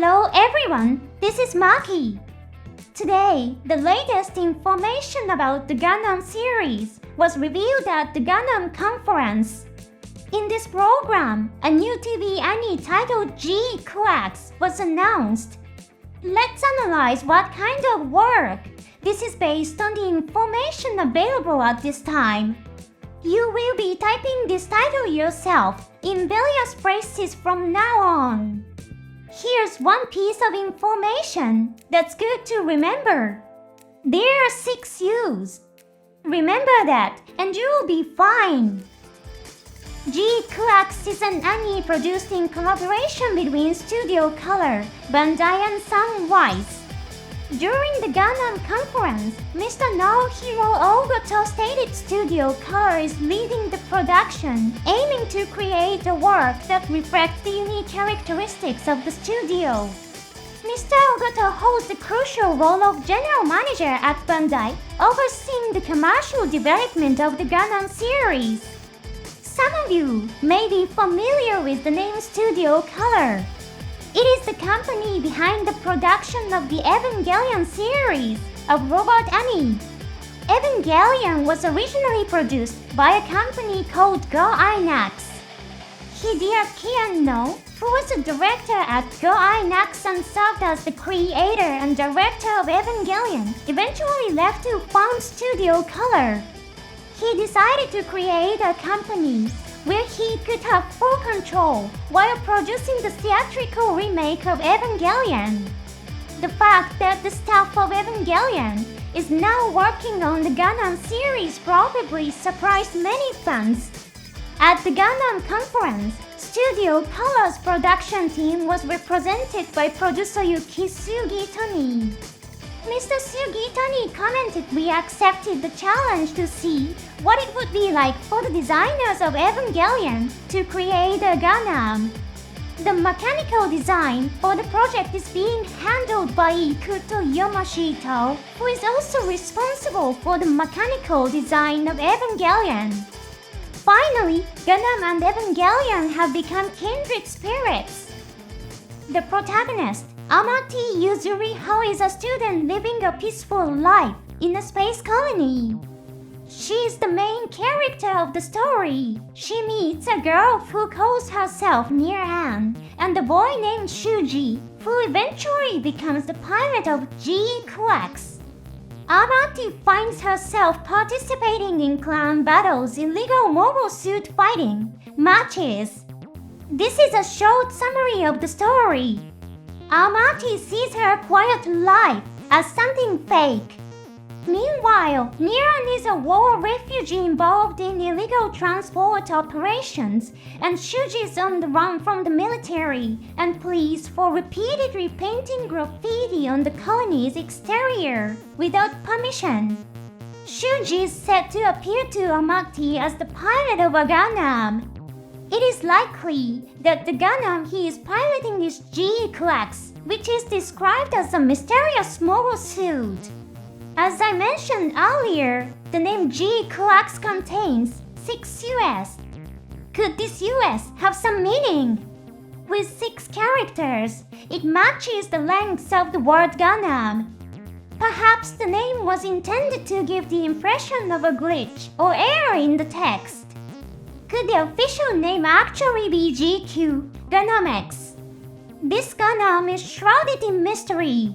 Hello everyone, this is Maki. Today, the latest information about the Gundam series was revealed at the Gundam conference. In this program, a new TV anime titled GQuuuuuuX was announced. Let's analyze what kind of work. This is based on the information available at this time. You will be typing this title yourself in various places from now on. Here's one piece of information that's good to remember. There are 6 U's. Remember that and you'll be fine. GQuuuuuuX is an anime produced in collaboration between Studio Khara, Bandai and Sunrise. During the Gundam conference, Mr. Naohiro Ogoto stated Studio Khara is leading the production, aiming to create a work that reflects the unique characteristics of the studio. Mr. Ogoto holds the crucial role of general manager at Bandai, overseeing the commercial development of the Gundam series. Some of you may be familiar with the name Studio Khara. It is the company behind the production of the Evangelion series of robot anime. Evangelion was originally produced by a company called GUNDAM. Hideaki Anno, who was a director at GUNDAM and served as the creator and director of Evangelion, eventually left to found Studio Khara. He decided to create a company where he could have full control while producing the theatrical remake of Evangelion. The fact that the staff of Evangelion is now working on the Gundam series probably surprised many fans. At the Gundam conference, Studio Khara's production team was represented by producer Yuki Sugitani. Mr. Sugitani commented we accepted the challenge to see what it would be like for the designers of Evangelion to create a Gundam. The mechanical design for the project is being handled by Ikuto Yamashita, who is also responsible for the mechanical design of Evangelion. Finally, Gundam and Evangelion have become kindred spirits. The protagonist, Amati Yuzuriha, is a student living a peaceful life in a space colony. She is the main character of the story. She meets a girl who calls herself Near-An and a boy named Shuji, who eventually becomes the pilot of GQuuuuuuX. Amati finds herself participating in clan battles, illegal mobile suit fighting, matches. This is a short summary of the story. Amati sees her quiet life as something fake. Meanwhile, Near-An is a war refugee involved in illegal transport operations, and Shuji is on the run from the military and police for repeatedly painting graffiti on the colony's exterior without permission. Shuji is said to appear to Amati as the pilot of a Gundam. It is likely that the Gundam he is piloting is GQuuuuuuX, which is described as a mysterious mobile suit. As I mentioned earlier, the name GQuuuuuuX contains 6 US. Could this US have some meaning? With 6 characters, it matches the length of the word Gundam. Perhaps the name was intended to give the impression of a glitch or error in the text. Could the official name actually be GQ, Gundam X? This Gundam is shrouded in mystery.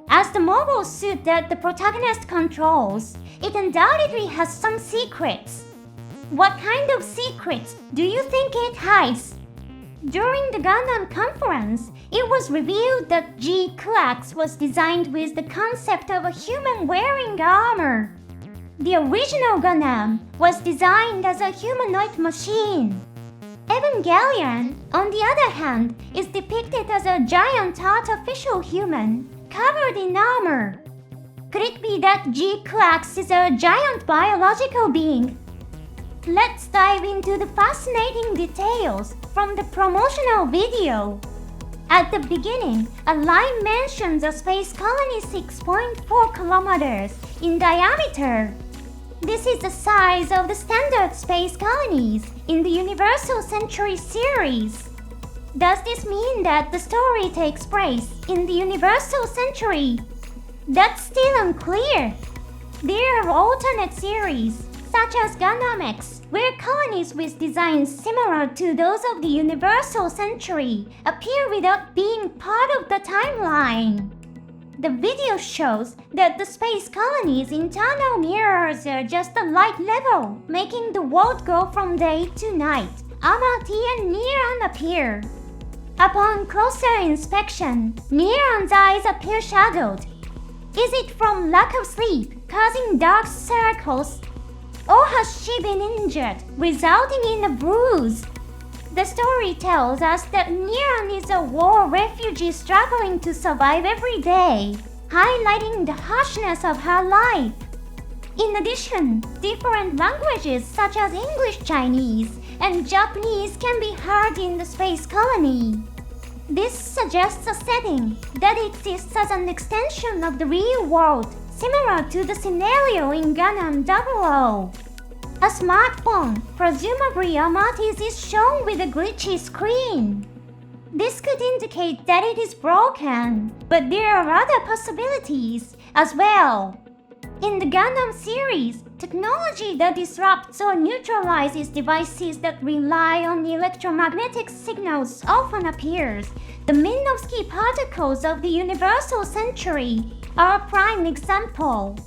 As the mobile suit that the protagonist controls, it undoubtedly has some secrets. What kind of secrets do you think it hides? During the Gundam conference, it was revealed that GQuuuuuuX was designed with the concept of a human wearing armor. The original Gundam was designed as a humanoid machine. Evangelion, on the other hand, is depicted as a giant artificial human covered in armor. Could it be that GQuuuuuuX is a giant biological being? Let's dive into the fascinating details from the promotional video. At the beginning, a line mentions a space colony 6.4 kilometers in diameter. This is the size of the standard space colonies in the Universal Century series. Does this mean that the story takes place in the universal century? That's still unclear. There are alternate series, such as Gundam X, where colonies with designs similar to those of the universal century appear without being part of the timeline. The video shows that the space colony's internal mirrors are just a light level, making the world go from day to night. Amati and Neon appear. Upon closer inspection, Neon's eyes appear shadowed. Is it from lack of sleep, causing dark circles? Or has she been injured, resulting in a bruise? The story tells us that Neon is a war refugee struggling to survive every day, highlighting the harshness of her life. In addition, different languages such as English, Chinese, and Japanese can be heard in the space colony. This suggests a setting that exists as an extension of the real world, similar to the scenario in Gundam 00. A smartphone, presumably Amati's, is shown with a glitchy screen. This could indicate that it is broken, but there are other possibilities as well. In the Gundam series, technology that disrupts or neutralizes devices that rely on electromagnetic signals often appears. The Minovsky particles of the universal century are a prime example.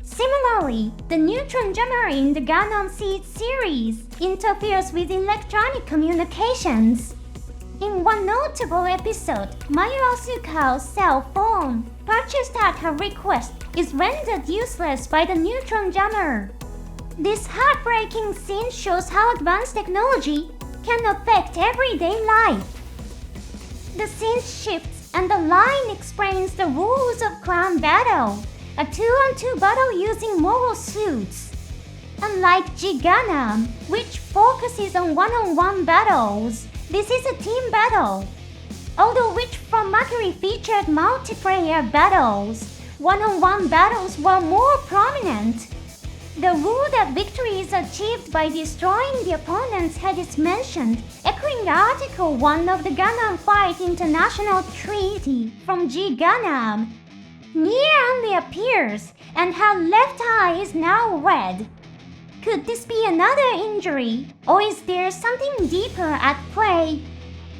Similarly, the neutron jammer in the Gundam Seed series interferes with electronic communications. In one notable episode, Mayu Asuka's cell phone, purchased at her request, is rendered useless by the neutron jammer. This heartbreaking scene shows how advanced technology can affect everyday life. The scene shifts and the line explains the rules of clan battle, a 2-on-2 battle using mobile suits. Unlike G-Gundam, which focuses on one-on-one battles, this is a team battle. Although which from Maki featured multiplayer battles, one-on-one battles were more prominent. The rule that victory is achieved by destroying the opponent's head is mentioned, echoing Article 1 of the Gundam Fight International Treaty from G-Gundam. Nia only appears, and her left eye is now red. Could this be another injury, or is there something deeper at play?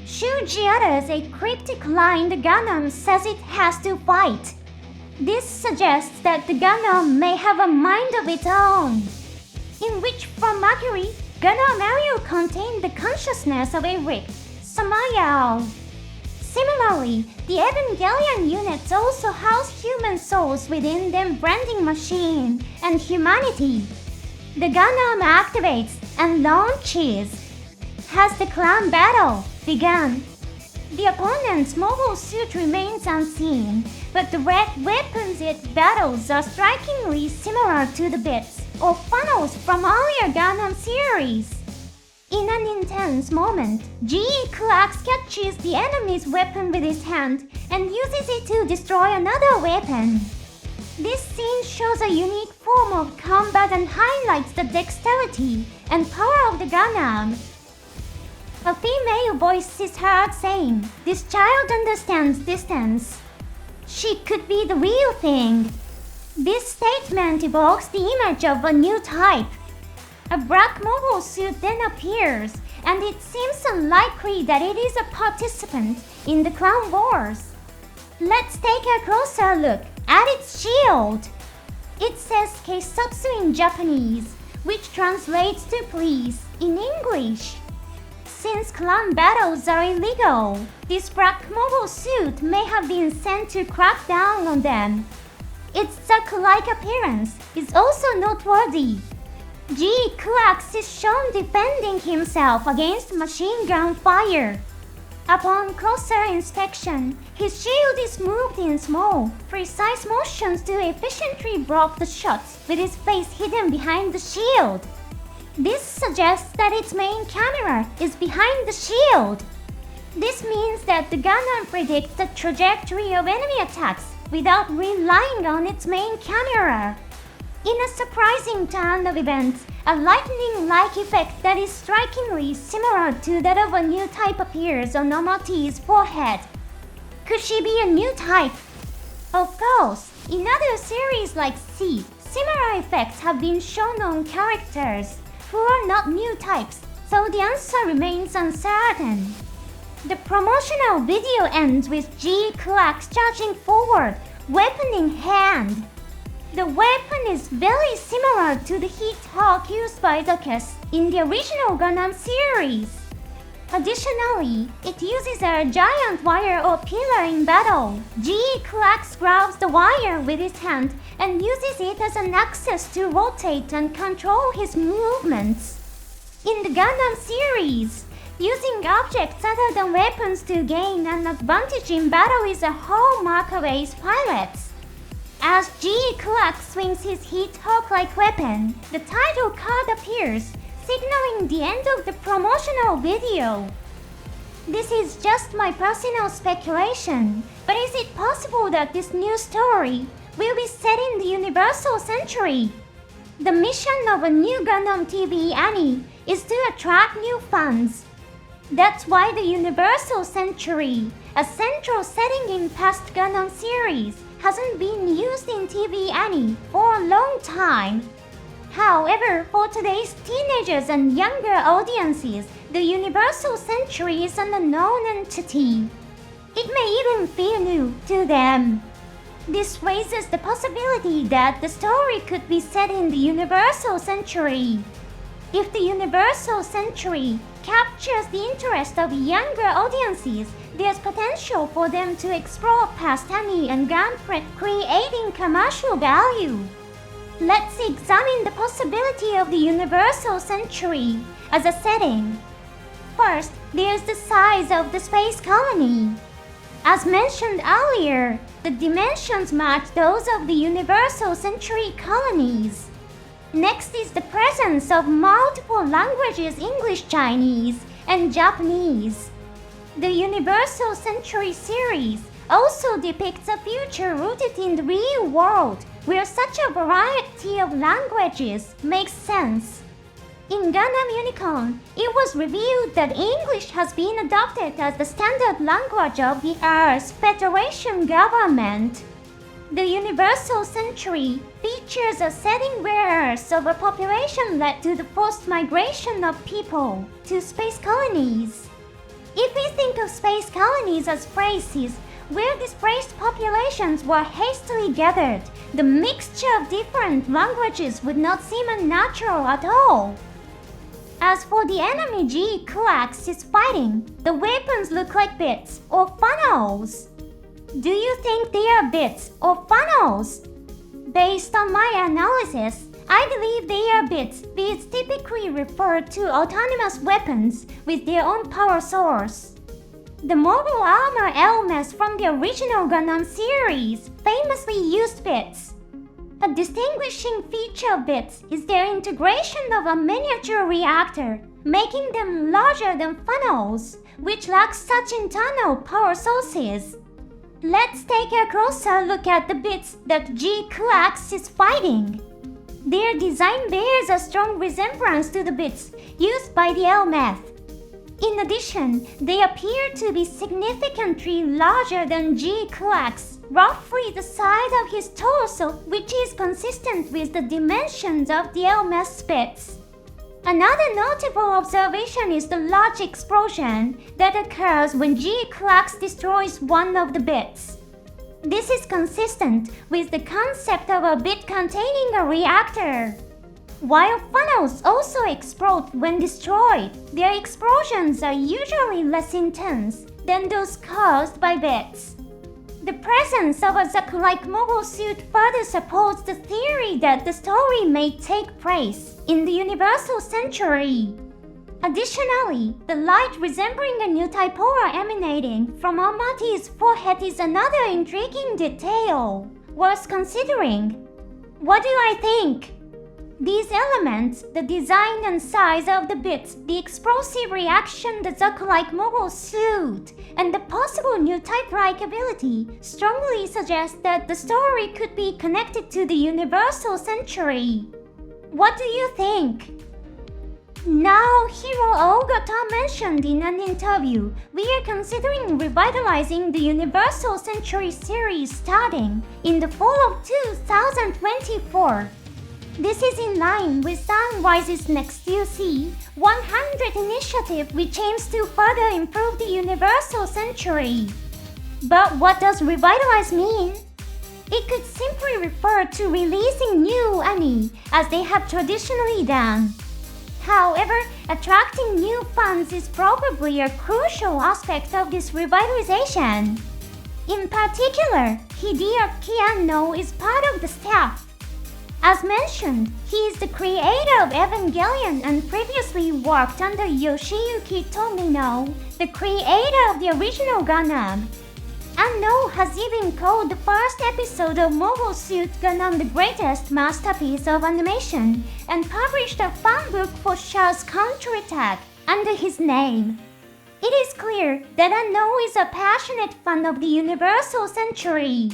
Shuji utters a cryptic line the Gundam says it has to fight. This suggests that the Gundam may have a mind of its own, in which from Mercury, Gundam Ariel contained the consciousness of a Rick, Samayao. Similarly, the Evangelion units also house human souls within their branding machine and humanity. The Gundam activates and launches. Has the clan battle begun? The opponent's mobile suit remains unseen, but the red weapons it battles are strikingly similar to the bits or funnels from earlier Gundam series. In an intense moment, GQuuuuuuX catches the enemy's weapon with his hand and uses it to destroy another weapon. This scene shows a unique form of combat and highlights the dexterity and power of the Gundam. A female voice is heard saying, "This child understands distance. She could be the real thing." This statement evokes the image of a new type. A black mobile suit then appears, and it seems unlikely that it is a participant in the Clan Wars. Let's take a closer look at its shield. It says Keisatsu in Japanese, which translates to please in English. Since clan battles are illegal, this black mobile suit may have been sent to crack down on them. Its Zaku-like appearance is also noteworthy. GQuuuuuuX is shown defending himself against machine gun fire. Upon closer inspection, his shield is moved in small, precise motions to efficiently block the shots with his face hidden behind the shield. This suggests that its main camera is behind the shield. This means that the Gundam predicts the trajectory of enemy attacks without relying on its main camera. In a surprising turn of events, A lightning-like effect that is strikingly similar to that of a Newtype appears on Amate's forehead. Could she be a Newtype? Of course, in other series like C, similar effects have been shown on characters who are not Newtypes, so the answer remains uncertain. The promotional video ends with GQuuuuuuX charging forward, weapon in hand. The weapon is very similar to the heat hawk used by mechas in the original Gundam series. Additionally, it uses a giant wire or pillar in battle. GQuuuuuuX grabs the wire with his hand and uses it as an axis to rotate and control his movements. In the Gundam series, using objects other than weapons to gain an advantage in battle is a hallmark of ace pilots. As GQuuuuuuX swings his heat hawk-like weapon, the title card appears, signaling the end of the promotional video. This is just my personal speculation, but is it possible that this new story will be set in the Universal Century? The mission of a new Gundam TV anime is to attract new fans. That's why the Universal Century, a central setting in past Gundam series, hasn't been used in TV anime for a long time. However, for today's teenagers and younger audiences, the Universal Century is an unknown entity. It may even feel new to them. This raises the possibility that the story could be set in the Universal Century. If the Universal Century captures the interest of younger audiences, there's potential for them to explore past anime and gameplay, creating commercial value. Let's examine the possibility of the Universal Century as a setting. First, there's the size of the space colony. As mentioned earlier, the dimensions match those of the Universal Century colonies. Next is the presence of multiple languages: English, Chinese, and Japanese. The Universal Century series also depicts a future rooted in the real world, where such a variety of languages makes sense. In Gundam Unicorn, it was revealed that English has been adopted as the standard language of the Earth's Federation government. The Universal Century features a setting where Earth's overpopulation led to the forced migration of people to space colonies. If we think of space colonies as places where displaced populations were hastily gathered, the mixture of different languages would not seem unnatural at all. As for the enemy GQuuuuuuX is fighting, the weapons look like bits or funnels. Do you think they are bits or funnels? Based on my analysis, I believe they are bits. These typically refer to autonomous weapons with their own power source. The mobile armor elements from the original Gundam series famously used bits. A distinguishing feature of bits is their integration of a miniature reactor, making them larger than funnels, which lack such internal power sources. Let's take a closer look at the bits that GQuuuuuuX is fighting. Their design bears a strong resemblance to the bits used by the LMF. In addition, they appear to be significantly larger than GQuuuuuuX, roughly the size of his torso, which is consistent with the dimensions of the LMF's bits. Another notable observation is the large explosion that occurs when GQuuuuuuX destroys one of the bits. This is consistent with the concept of a bit containing a reactor. While funnels also explode when destroyed, their explosions are usually less intense than those caused by bits. The presence of a Zaku-like mobile suit further supports the theory that the story may take place in the Universal Century. Additionally, the light resembling a Newtype aura emanating from Almaty's forehead is another intriguing detail worth considering. What do I think? These elements, the design and size of the bits, the explosive reaction, the Zaku-like mobile suit, and the possible Newtype-like ability strongly suggest that the story could be connected to the Universal Century. What do you think? Now, Hiro Ogata mentioned in an interview, we are considering revitalizing the Universal Century series starting in the fall of 2024. This is in line with Sunrise's next UC 100 initiative, which aims to further improve the Universal Century. But what does revitalize mean? It could simply refer to releasing new anime, as they have traditionally done. However, attracting new fans is probably a crucial aspect of this revitalization. In particular, Hideaki Anno is part of the staff. As mentioned, he is the creator of Evangelion and previously worked under Yoshiyuki Tomino, the creator of the original Gundam. Anno has even called the first episode of Mobile Suit Gundam the greatest masterpiece of animation and published a fan book for Char's counterattack under his name. It is clear that Anno is a passionate fan of the Universal Century.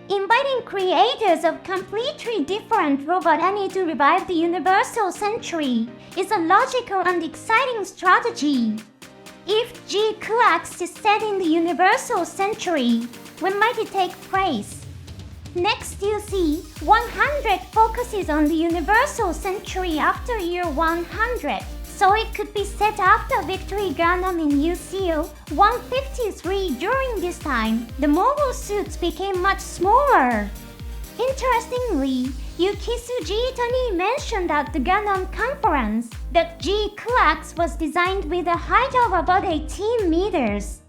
Inviting creators of completely different robot anime to revive the Universal Century is a logical and exciting strategy. If GQuuuuuuX is set in the Universal Century, when might it take place? Next UC 100 focuses on the Universal Century after year 100, so it could be set after Victory Gundam in UCO 153. During this time, the mobile suits became much smaller. Interestingly, Yukisuji Itani mentioned at the Gundam conference that GQuuuuuuX was designed with a height of about 18 meters.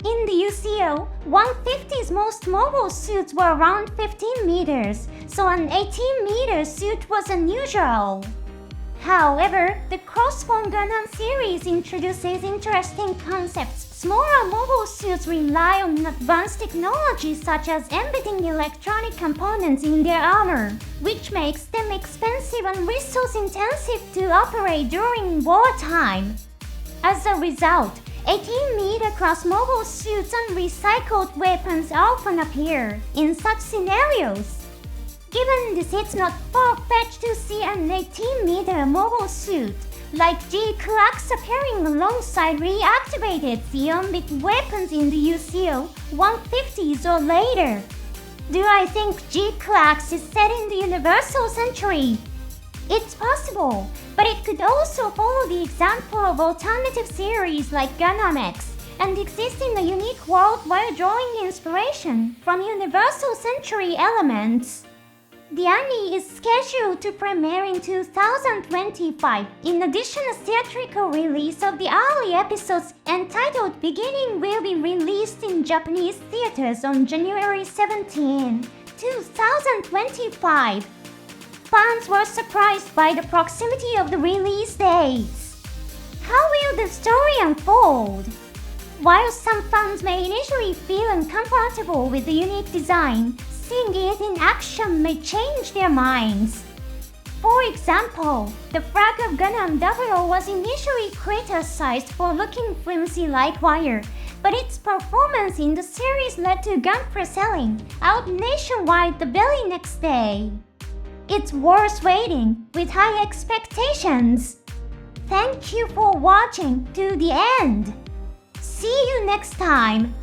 In the UCO 150's most mobile suits were around 15 meters, so an 18-meter suit was unusual. However, the Crossbone Gundam series introduces interesting concepts. Smaller mobile suits rely on advanced technology such as embedding electronic components in their armor, which makes them expensive and resource-intensive to operate during wartime. As a result, 18-meter class mobile suits and recycled weapons often appear in such scenarios. Given this, it's not far-fetched to see an 18-meter mobile suit like GQuuuuuuX appearing alongside reactivated Zeon-bit weapons in the UCO 150s or later. Do I think GQuuuuuuX is set in the Universal Century? It's possible, but it could also follow the example of alternative series like Gundam X and exist in a unique world while drawing inspiration from Universal Century elements. The anime is scheduled to premiere in 2025. In addition, a theatrical release of the early episodes entitled Beginning will be released in Japanese theaters on January 17, 2025. Fans were surprised by the proximity of the release dates. How will the story unfold? While some fans may initially feel uncomfortable with the unique design, seeing it in action may change their minds. For example, the flag of Gundam 00 was initially criticized for looking flimsy like wire, but its performance in the series led to gun selling out nationwide the very next day. It's worth waiting with high expectations. Thank you for watching to the end. See you next time.